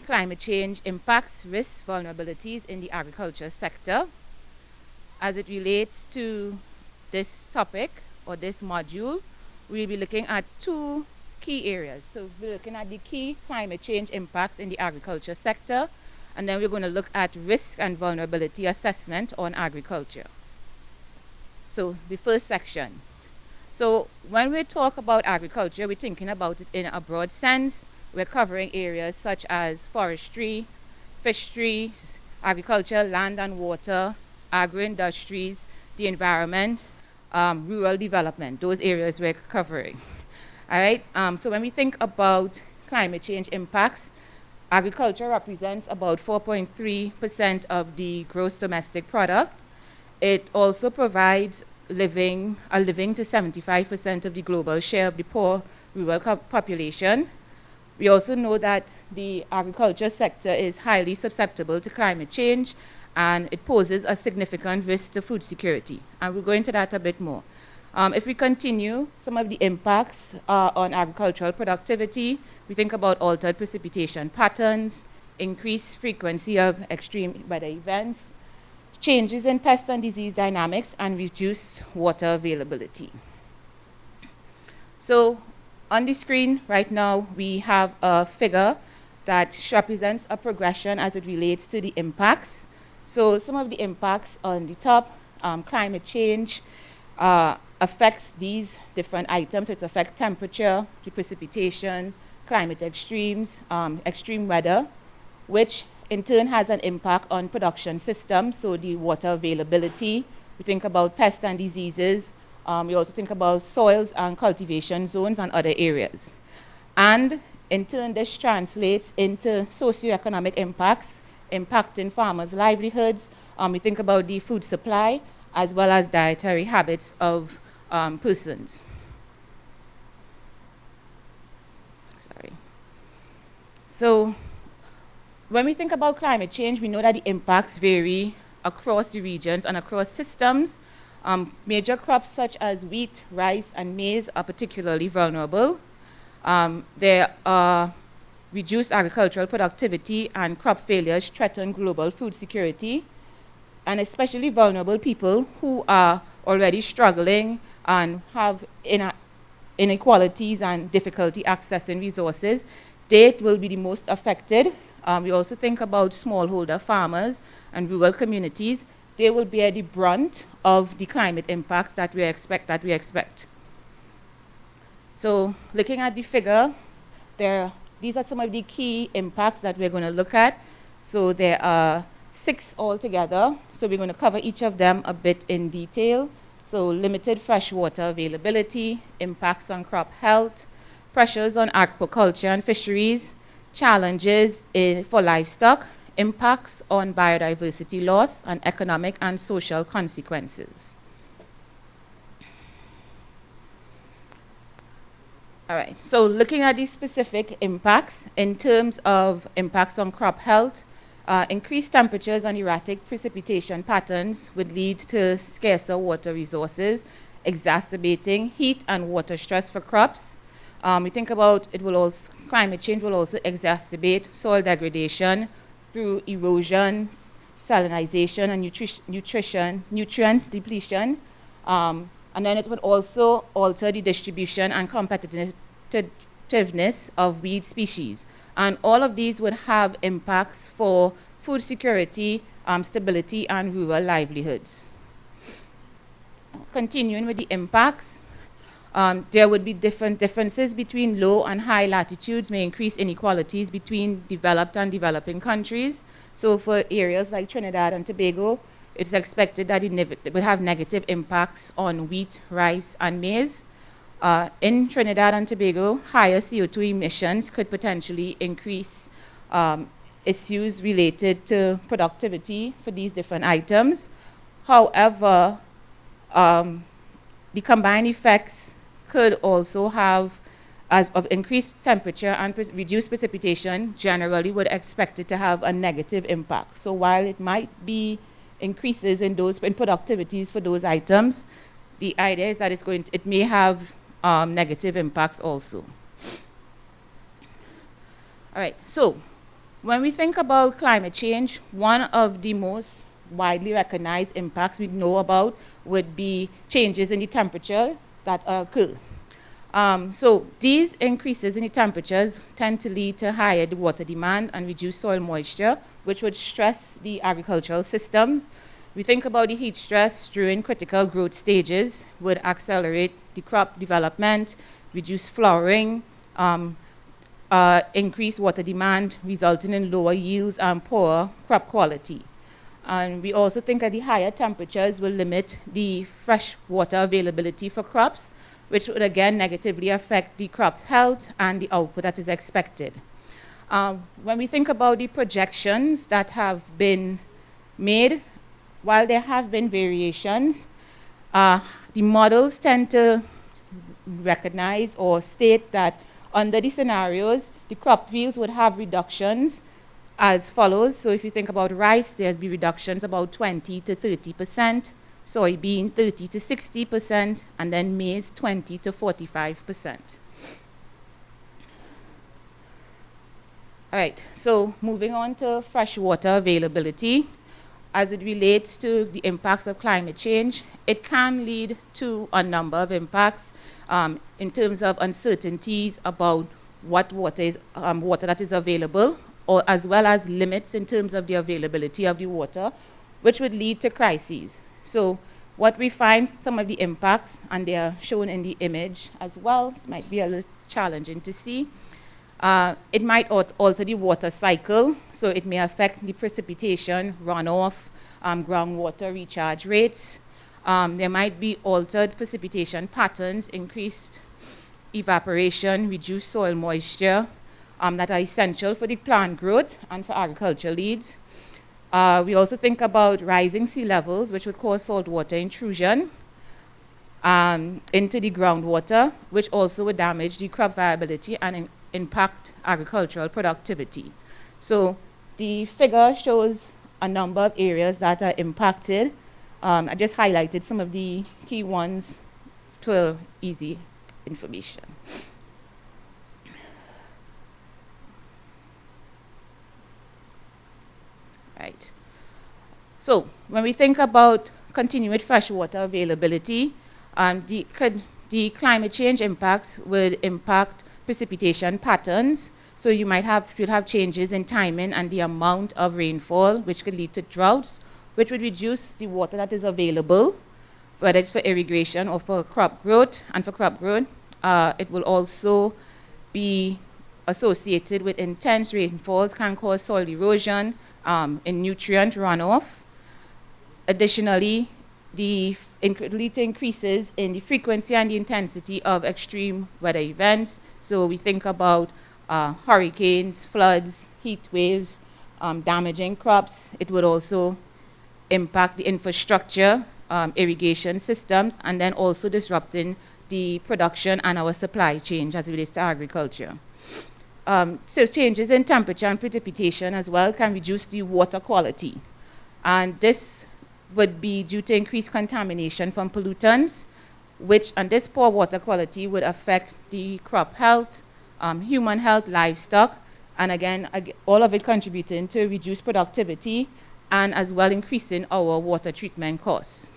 climate change impacts, risks, vulnerabilities in the agriculture sector. As it relates to this topic or this module, we'll be looking at two key areas. So we're looking at the key climate change impacts in the agriculture sector, and then we're going to look at risk and vulnerability assessment on agriculture. So the first section. So when we talk about agriculture, we're thinking about it in a broad sense. We're covering areas such as forestry, fisheries, agriculture, land and water, agro-industries, the environment, rural development. Those areas we're covering. All right. So when we think about climate change impacts, agriculture represents about 4.3% of the gross domestic product. It also provides a living to 75% of the global share of the poor rural population. We also know that the agriculture sector is highly susceptible to climate change, and it poses a significant risk to food security. And we'll go into that a bit more. If we continue, some of the impacts on agricultural productivity, we think about altered precipitation patterns, increased frequency of extreme weather events, changes in pest and disease dynamics, and reduced water availability. So on the screen right now, we have a figure that represents a progression as it relates to the impacts. So some of the impacts on the top, climate change affects these different items. So it affects temperature, the precipitation, climate extremes, extreme weather, which in turn has an impact on production systems, so the water availability. We think about pests and diseases. We also think about soils and cultivation zones and other areas. And in turn, this translates into socioeconomic impacts, impacting farmers' livelihoods. We think about the food supply as well as dietary habits of persons. Sorry. So when we think about climate change, we know that the impacts vary across the regions and across systems. Major crops such as wheat, rice, and maize are particularly vulnerable. There are reduced agricultural productivity, and crop failures threaten global food security, and especially vulnerable people who are already struggling and have inequalities and difficulty accessing resources. They will be the most affected. We also think about smallholder farmers and rural communities. They will bear the brunt of the climate impacts that we expect. So looking at the figure, these are some of the key impacts that we're going to look at. So there are 6 altogether. So we're going to cover each of them a bit in detail. So limited freshwater availability, impacts on crop health, pressures on aquaculture and fisheries, challenges for livestock, impacts on biodiversity loss, and economic and social consequences. All right, so looking at these specific impacts, in terms of impacts on crop health, increased temperatures and erratic precipitation patterns would lead to scarcer water resources, exacerbating heat and water stress for crops. We think about climate change will also exacerbate soil degradation through erosion, salinization, and nutrient depletion. And then it would also alter the distribution and competitiveness of weed species. And all of these would have impacts for food security, stability, and rural livelihoods. Continuing with the impacts, there would be differences between low and high latitudes, may increase inequalities between developed and developing countries. So for areas like Trinidad and Tobago, it's expected that it will have negative impacts on wheat, rice, and maize. In Trinidad and Tobago, higher CO2 emissions could potentially increase issues related to productivity for these different items. However, the combined effects could also have, as of increased temperature and reduced precipitation, generally would expect it to have a negative impact. So while it might be increases in productivities for those items, the idea is that it may have negative impacts also. All right, so When we think about climate change, one of the most widely recognized impacts we know about would be changes in the temperature that occur. So these increases in the temperatures tend to lead to higher water demand and reduced soil moisture, which would stress the agricultural systems. We think about the heat stress during critical growth stages would accelerate the crop development, reduce flowering, increase water demand, resulting in lower yields and poor crop quality. And we also think that the higher temperatures will limit the fresh water availability for crops, which would again negatively affect the crop's health and the output that is expected. When we think about the projections that have been made, while there have been variations, the models tend to recognize or state that under the scenarios, the crop yields would have reductions as follows. So if you think about rice, there's be reductions about 20 to 30%, soybean 30 to 60%, and then maize 20 to 45%. All right, so moving on to freshwater availability. As it relates to the impacts of climate change, it can lead to a number of impacts in terms of uncertainties about what water that is available, or as well as limits in terms of the availability of the water, which would lead to crises. So what we find, some of the impacts, and they are shown in the image as well, this might be a little challenging to see. It might alter the water cycle, so it may affect the precipitation, runoff, groundwater recharge rates. There might be altered precipitation patterns, increased evaporation, reduced soil moisture that are essential for the plant growth and for agricultural needs. We also think about rising sea levels, which would cause saltwater intrusion into the groundwater, which also would damage the crop viability and impact agricultural productivity. So the figure shows a number of areas that are impacted. I just highlighted some of the key ones for easy information. Right. So when we think about continued freshwater availability, the climate change impacts would impact precipitation patterns. So you'll have changes in timing and the amount of rainfall, which could lead to droughts, which would reduce the water that is available, whether it's for irrigation or for crop growth. And for crop growth, it will also be associated with intense rainfalls, can cause soil erosion, in nutrient runoff. Additionally, lead to increases in the frequency and the intensity of extreme weather events. So we think about hurricanes, floods, heat waves, damaging crops. It would also impact the infrastructure, irrigation systems, and then also disrupting the production and our supply chain as it relates to agriculture. So changes in temperature and precipitation as well can reduce the water quality. And this would be due to increased contamination from pollutants, and this poor water quality would affect the crop health, human health, livestock, and again, all of it contributing to reduced productivity and as well increasing our water treatment costs.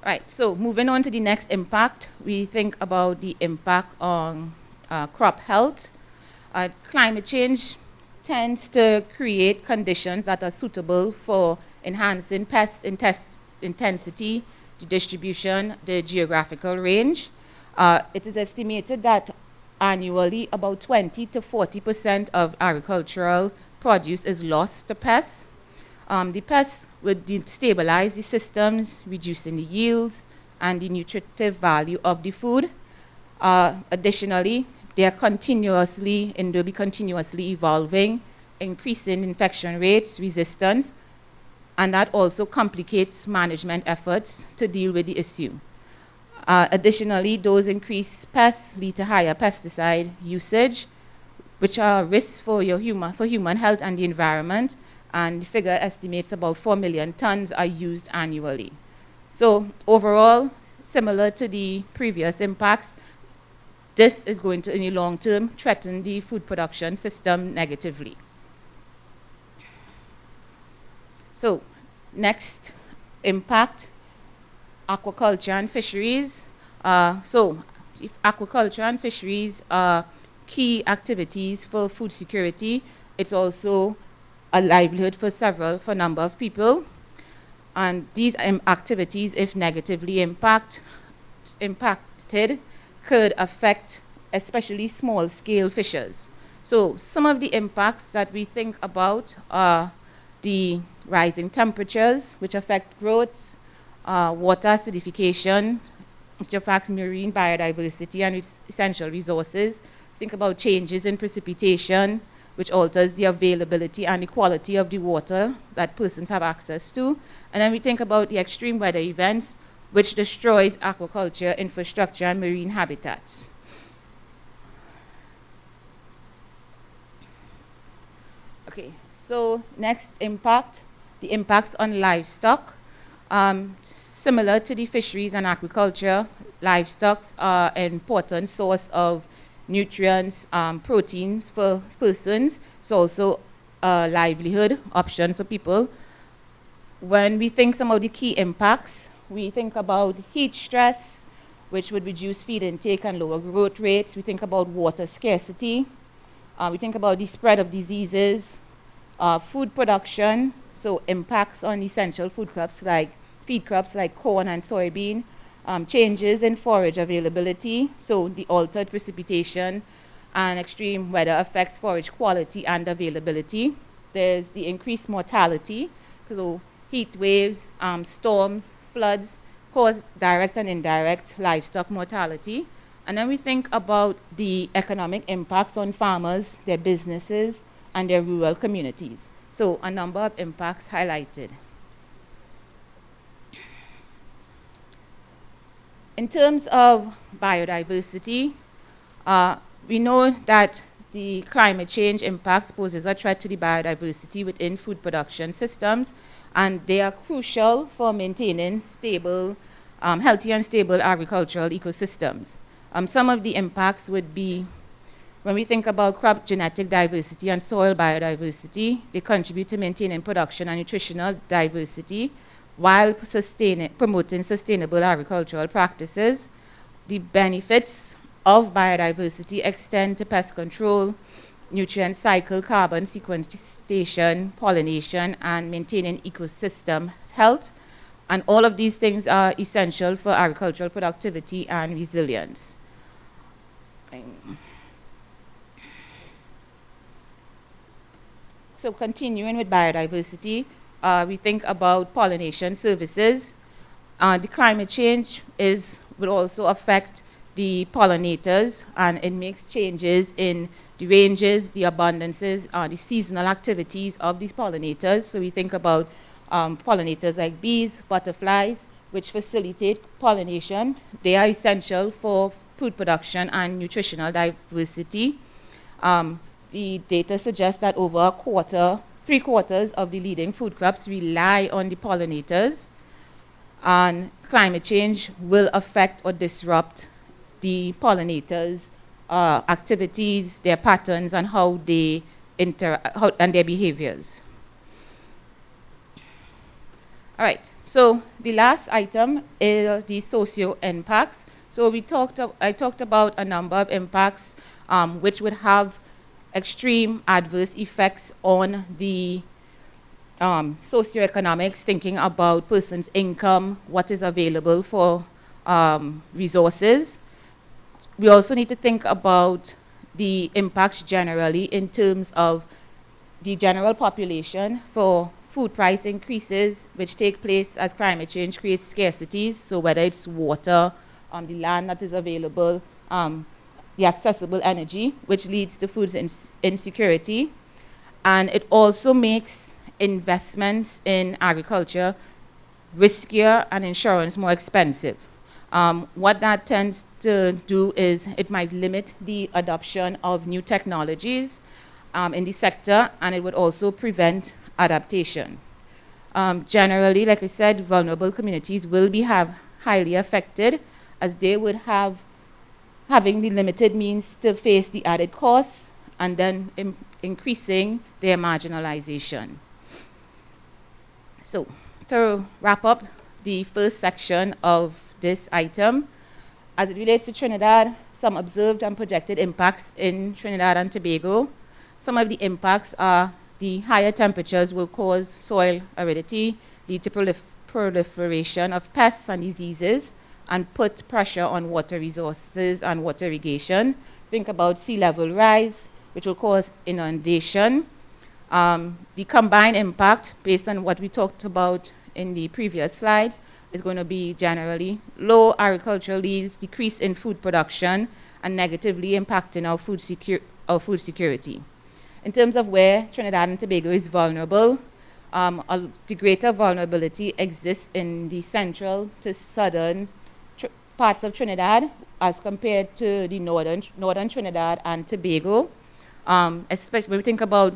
Right, so moving on to the next impact, we think about the impact on crop health. Climate change tends to create conditions that are suitable for enhancing pest intensity, the distribution, the geographical range. It is estimated that annually about 20 to 40% of agricultural produce is lost to pests. The pests would destabilize the systems, reducing the yields and the nutritive value of the food. Additionally, they'll be continuously evolving, increasing infection rates, resistance, and that also complicates management efforts to deal with the issue. Additionally, those increased pests lead to higher pesticide usage, which are risks for human health and the environment, and the figure estimates about 4 million tons are used annually. So overall, similar to the previous impacts, this is going to, in the long term, threaten the food production system negatively. So, next impact, aquaculture and fisheries. If aquaculture and fisheries are key activities for food security, it's also a livelihood for a number of people. And these activities, if negatively impacted, could affect especially small-scale fishers. So some of the impacts that we think about are the rising temperatures, which affect growth, water acidification, which affects marine biodiversity and its essential resources. Think about changes in precipitation, which alters the availability and the quality of the water that persons have access to. And then we think about the extreme weather events, which destroys aquaculture infrastructure and marine habitats. Okay, so next impact, the impacts on livestock. Similar to the fisheries and aquaculture, livestock are an important source of nutrients, proteins for persons. It's also a livelihood option for people. When we think some of the key impacts, we think about heat stress, which would reduce feed intake and lower growth rates. We think about water scarcity. We think about the spread of diseases, food production, so impacts on essential food crops like feed crops like corn and soybean, changes in forage availability, so the altered precipitation and extreme weather affects forage quality and availability. There's the increased mortality, so heat waves, storms, floods cause direct and indirect livestock mortality. And then we think about the economic impacts on farmers, their businesses, and their rural communities. So a number of impacts highlighted. In terms of biodiversity, we know that the climate change impacts poses a threat to the biodiversity within food production systems, and they are crucial for maintaining stable, healthy and stable agricultural ecosystems. Some of the impacts would be, when we think about crop genetic diversity and soil biodiversity, they contribute to maintaining production and nutritional diversity, while promoting sustainable agricultural practices. The benefits of biodiversity extend to pest control, nutrient cycle, carbon sequestration, pollination, and maintaining ecosystem health. And all of these things are essential for agricultural productivity and resilience. So continuing with biodiversity, we think about pollination services. The climate change will also affect the pollinators, and it makes changes in the ranges, the abundances, the seasonal activities of these pollinators. So we think about pollinators like bees, butterflies, which facilitate pollination. They are essential for food production and nutritional diversity. The data suggests that over three-quarters of the leading food crops rely on the pollinators, and climate change will affect or disrupt the pollinators' activities, their patterns, and how they and their behaviors. All right, so the last item is the socio impacts. So I talked about a number of impacts which would have extreme adverse effects on the socioeconomics, thinking about persons' income, what is available for resources. We also need to think about the impacts generally in terms of the general population for food price increases, which take place as climate change creates scarcities, so whether it's water, the land that is available, the accessible energy, which leads to food insecurity. And it also makes investments in agriculture riskier and insurance more expensive. What that tends to do is it might limit the adoption of new technologies in the sector, and it would also prevent adaptation. Generally, like I said, vulnerable communities will be highly affected, as they would have having the limited means to face the added costs, and then increasing their marginalization. So, to wrap up the first section of this item, as it relates to Trinidad, some observed and projected impacts in Trinidad and Tobago. Some of the impacts are the higher temperatures will cause soil aridity, lead to proliferation of pests and diseases, and put pressure on water resources and water irrigation. Think about sea level rise, which will cause inundation. The combined impact, based on what we talked about in the previous slides, is going to be generally low agricultural yields, decrease in food production, and negatively impacting our food security. In terms of where Trinidad and Tobago is vulnerable, the greater vulnerability exists in the central to southern parts of Trinidad as compared to the northern Trinidad and Tobago. Especially when we think about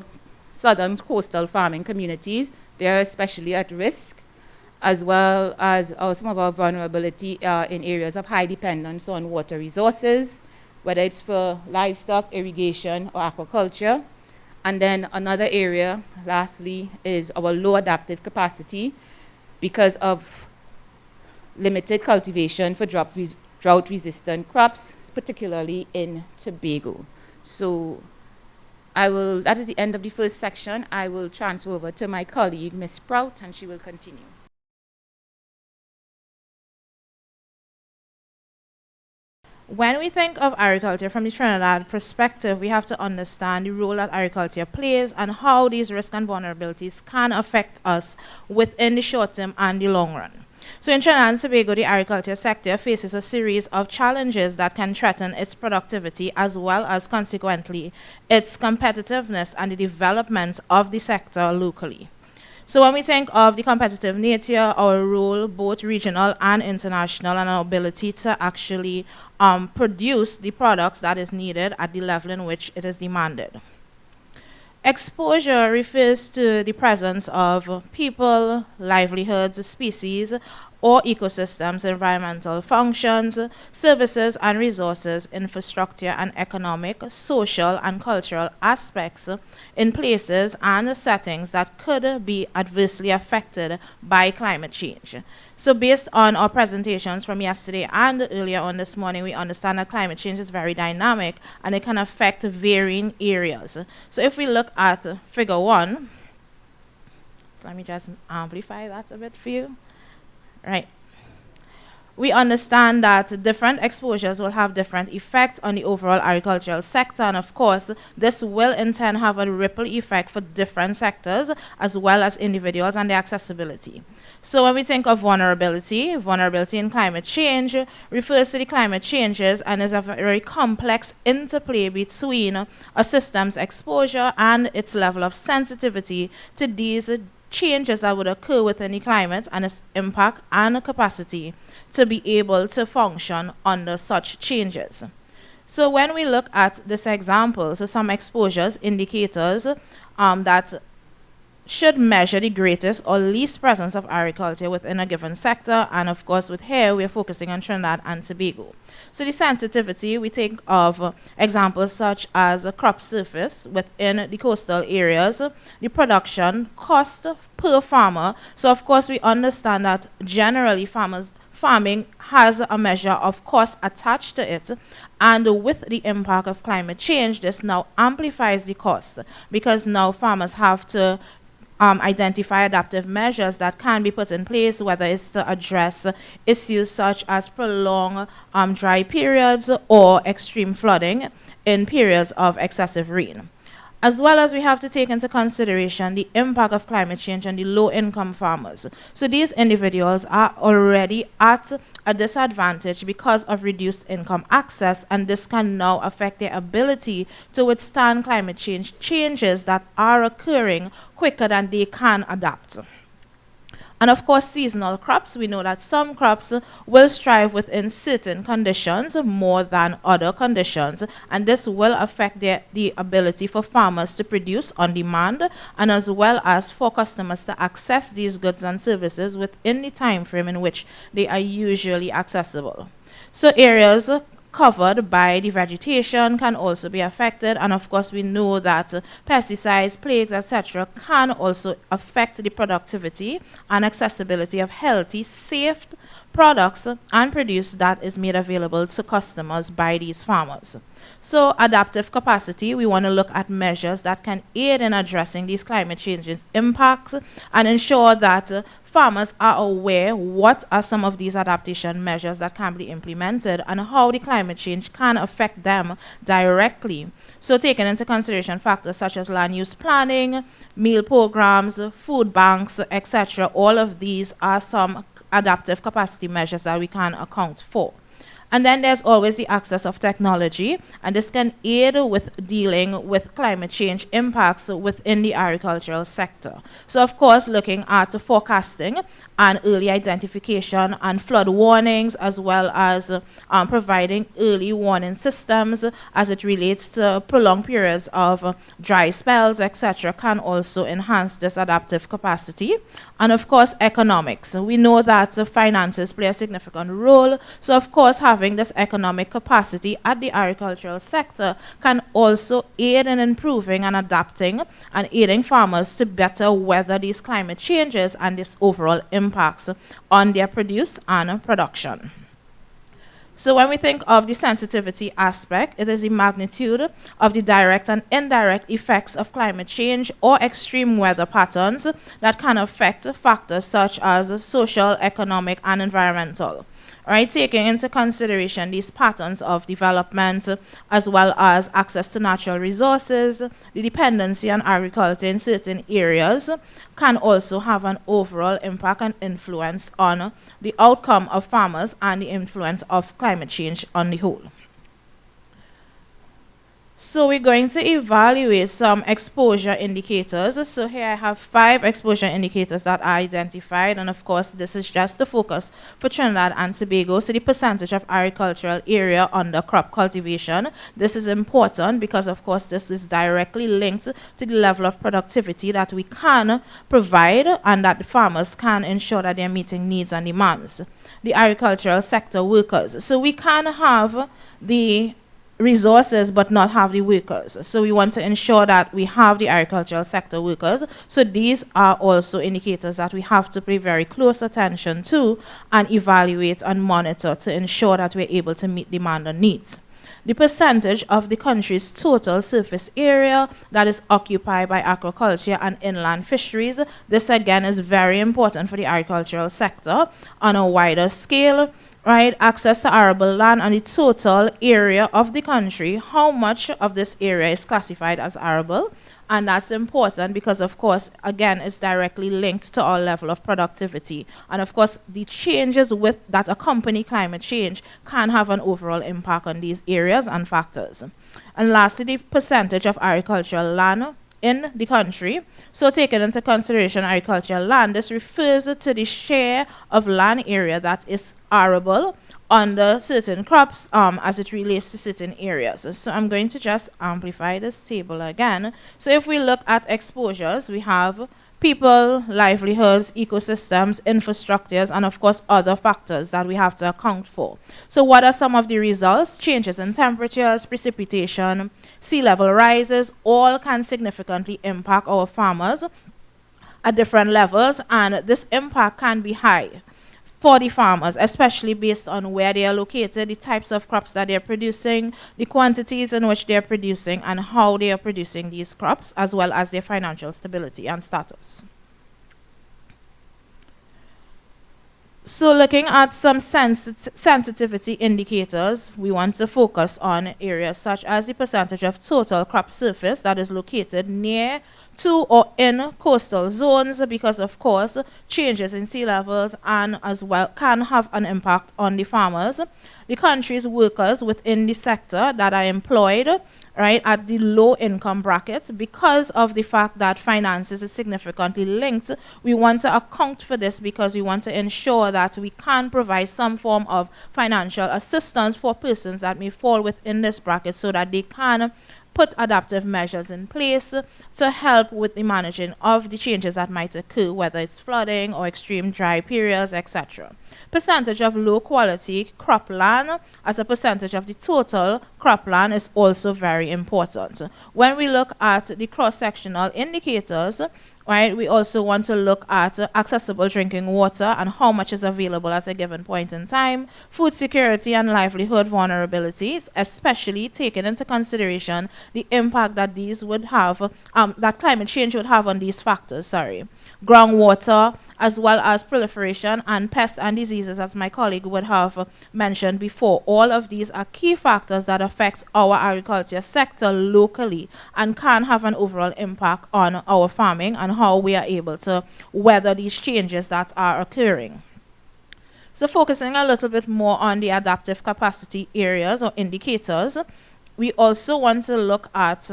southern coastal farming communities, they are especially at risk, as well as some of our vulnerability in areas of high dependence on water resources, whether it's for livestock, irrigation, or aquaculture. And then another area, lastly, is our low adaptive capacity because of limited cultivation for drought-resistant crops, particularly in Tobago. So that is the end of the first section. I will transfer over to my colleague, Ms. Prout, and she will continue. When we think of agriculture from the Trinidad perspective, we have to understand the role that agriculture plays and how these risks and vulnerabilities can affect us within the short term and the long run. So in Trinidad and Tobago, the agriculture sector faces a series of challenges that can threaten its productivity as well as consequently its competitiveness and the development of the sector locally. So when we think of the competitive nature, our role, both regional and international, and our ability to actually produce the products that is needed at the level in which it is demanded. Exposure refers to the presence of people, livelihoods, species, or ecosystems, environmental functions, services and resources, infrastructure and economic, social and cultural aspects in places and settings that could be adversely affected by climate change. So based on our presentations from yesterday and earlier on this morning, we understand that climate change is very dynamic and it can affect varying areas. So if we look at figure 1, so let me just amplify that a bit for you. Right. We understand that different exposures will have different effects on the overall agricultural sector, and of course, this will in turn have a ripple effect for different sectors as well as individuals and their accessibility. So when we think of vulnerability in climate change refers to the climate changes and is a very complex interplay between a system's exposure and its level of sensitivity to these changes that would occur within the climate and its impact and capacity to be able to function under such changes. So when we look at this example, so some exposures indicators that should measure the greatest or least presence of agriculture within a given sector, and of course with here we're focusing on Trinidad and Tobago. So the sensitivity, we think of examples such as a crop surface within the coastal areas, the production cost per farmer. So of course we understand that generally farming has a measure of cost attached to it, and with the impact of climate change, this now amplifies the cost because now farmers have to identify adaptive measures that can be put in place, whether it's to address issues such as prolonged dry periods or extreme flooding in periods of excessive rain. As well as we have to take into consideration the impact of climate change on the low-income farmers. So these individuals are already at a disadvantage because of reduced income access, and this can now affect their ability to withstand climate change changes that are occurring quicker than they can adapt. And of course, seasonal crops, we know that some crops will strive within certain conditions more than other conditions, and this will affect the ability for farmers to produce on demand, and as well as for customers to access these goods and services within the time frame in which they are usually accessible. So areas covered by the vegetation can also be affected, and of course we know that pesticides, plagues, etc. can also affect the productivity and accessibility of healthy, safe products and produce that is made available to customers by these farmers. So adaptive capacity, we want to look at measures that can aid in addressing these climate changes impacts and ensure that farmers are aware what are some of these adaptation measures that can be implemented and how the climate change can affect them directly. So taking into consideration factors such as land use planning, meal programs, food banks, etc. All of these are some adaptive capacity measures that we can account for. And then there's always the access of technology, and this can aid with dealing with climate change impacts within the agricultural sector. So of course, looking at forecasting and early identification and flood warnings, as well as providing early warning systems as it relates to prolonged periods of dry spells, etc., can also enhance this adaptive capacity. And of course, economics. We know that finances play a significant role. So of course, having this economic capacity at the agricultural sector can also aid in improving and adapting and aiding farmers to better weather these climate changes and this overall impacts on their produce and production. So when we think of the sensitivity aspect, it is the magnitude of the direct and indirect effects of climate change or extreme weather patterns that can affect factors such as social, economic, and environmental. Right, taking into consideration these patterns of development as well as access to natural resources, the dependency on agriculture in certain areas can also have an overall impact and influence on the outcome of farmers and the influence of climate change on the whole. So we're going to evaluate some exposure indicators. So here I have 5 exposure indicators that are identified, and of course this is just the focus for Trinidad and Tobago. So the percentage of agricultural area under crop cultivation. This is important because of course this is directly linked to the level of productivity that we can provide and that the farmers can ensure that they're meeting needs and demands. The agricultural sector workers. So we can have the resources but not have the workers. So we want to ensure that we have the agricultural sector workers. So these are also indicators that we have to pay very close attention to and evaluate and monitor to ensure that we're able to meet demand and needs. The percentage of the country's total surface area that is occupied by aquaculture and inland fisheries. This again is very important for the agricultural sector on a wider scale. Right, access to arable land and the total area of the country, how much of this area is classified as arable. And that's important because, of course, again, it's directly linked to our level of productivity. And, of course, the changes with that accompany climate change can have an overall impact on these areas and factors. And lastly, the percentage of agricultural land in the country. So taking into consideration agricultural land, this refers to the share of land area that is arable under certain crops as it relates to certain areas. So I'm going to just amplify this table again. So if we look at exposures, we have people, livelihoods, ecosystems, infrastructures, and of course other factors that we have to account for. So what are some of the results? Changes in temperatures, precipitation, sea level rises, all can significantly impact our farmers at different levels, and this impact can be high for the farmers, especially based on where they are located, the types of crops that they're producing, the quantities in which they're producing, and how they are producing these crops, as well as their financial stability and status. So looking at some sensitivity indicators, we want to focus on areas such as the percentage of total crop surface that is located near to or in coastal zones, because of course changes in sea levels and as well can have an impact on the farmers. The country's workers within the sector that are employed right at the low income bracket, because of the fact that finances is significantly linked, we want to account for this because we want to ensure that we can provide some form of financial assistance for persons that may fall within this bracket so that they can put adaptive measures in place to help with the managing of the changes that might occur, whether it's flooding or extreme dry periods, etc. Percentage of low quality cropland as a percentage of the total cropland is also very important. When we look at the cross-sectional indicators, right, we also want to look at accessible drinking water and how much is available at a given point in time, food security and livelihood vulnerabilities, especially taking into consideration the impact that these would have, that climate change would have on these factors, groundwater, as well as proliferation and pests and diseases, as my colleague would have mentioned before. All of these are key factors that affect our agriculture sector locally and can have an overall impact on our farming and how we are able to weather these changes that are occurring. So focusing a little bit more on the adaptive capacity areas or indicators, we also want to look at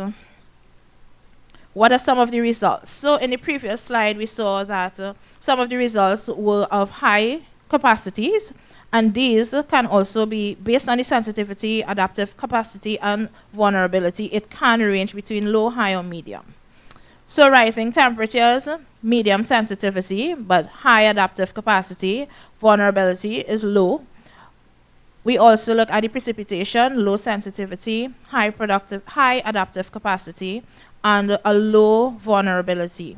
what are some of the results. So in the previous slide, we saw that some of the results were of high capacities, and these can also be based on the sensitivity, adaptive capacity, and vulnerability. It can range between low, high, or medium. So rising temperatures, medium sensitivity, but high adaptive capacity, vulnerability is low. We also look at the precipitation, low sensitivity, high adaptive capacity, and a low vulnerability.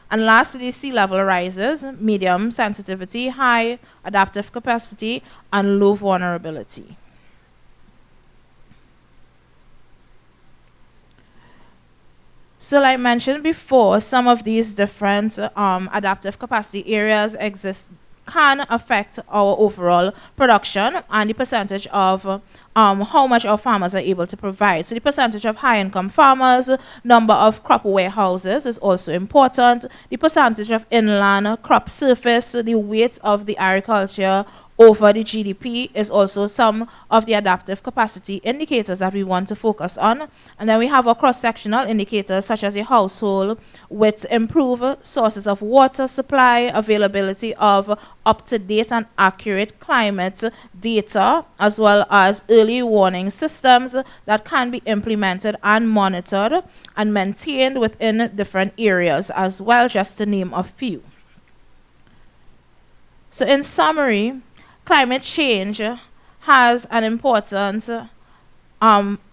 And lastly, sea level rises, medium sensitivity, high adaptive capacity, and low vulnerability. So like I mentioned before, some of these different adaptive capacity areas can affect our overall production and the percentage of how much our farmers are able to provide. So the percentage of high-income farmers, number of crop warehouses is also important. The percentage of inland crop surface, the weight of the agriculture over the GDP is also some of the adaptive capacity indicators that we want to focus on. And then we have our cross-sectional indicators such as a household with improved sources of water supply, availability of up-to-date and accurate climate data, as well as early warning systems that can be implemented and monitored and maintained within different areas as well, just to name a few. So in summary, climate change has an important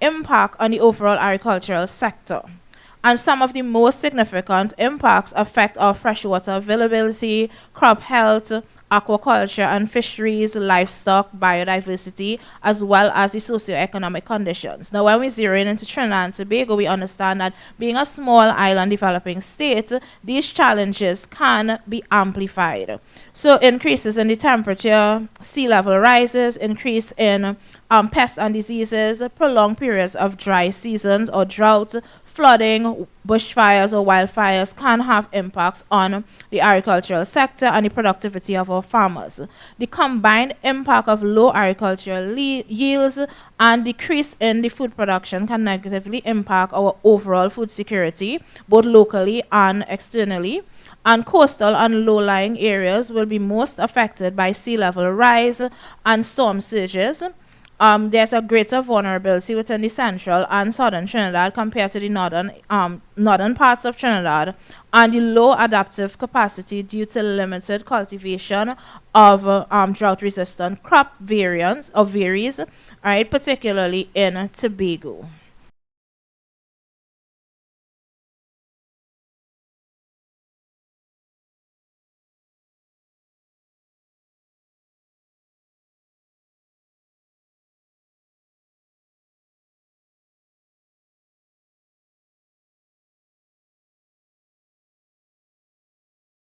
impact on the overall agricultural sector. And some of the most significant impacts affect our freshwater availability, crop health, aquaculture and fisheries, livestock, biodiversity, as well as the socioeconomic conditions. Now, when we zero in into Trinidad and Tobago, we understand that being a small island developing state, these challenges can be amplified. So increases in the temperature, sea level rises, increase in pests and diseases, prolonged periods of dry seasons or drought, flooding, bushfires or wildfires can have impacts on the agricultural sector and the productivity of our farmers. The combined impact of low agricultural yields and decrease in the food production can negatively impact our overall food security, both locally and externally. And coastal and low-lying areas will be most affected by sea level rise and storm surges. There's a greater vulnerability within the central and southern Trinidad compared to the northern parts of Trinidad, and the low adaptive capacity due to limited cultivation of drought-resistant crop variants or varies, right, particularly in Tobago.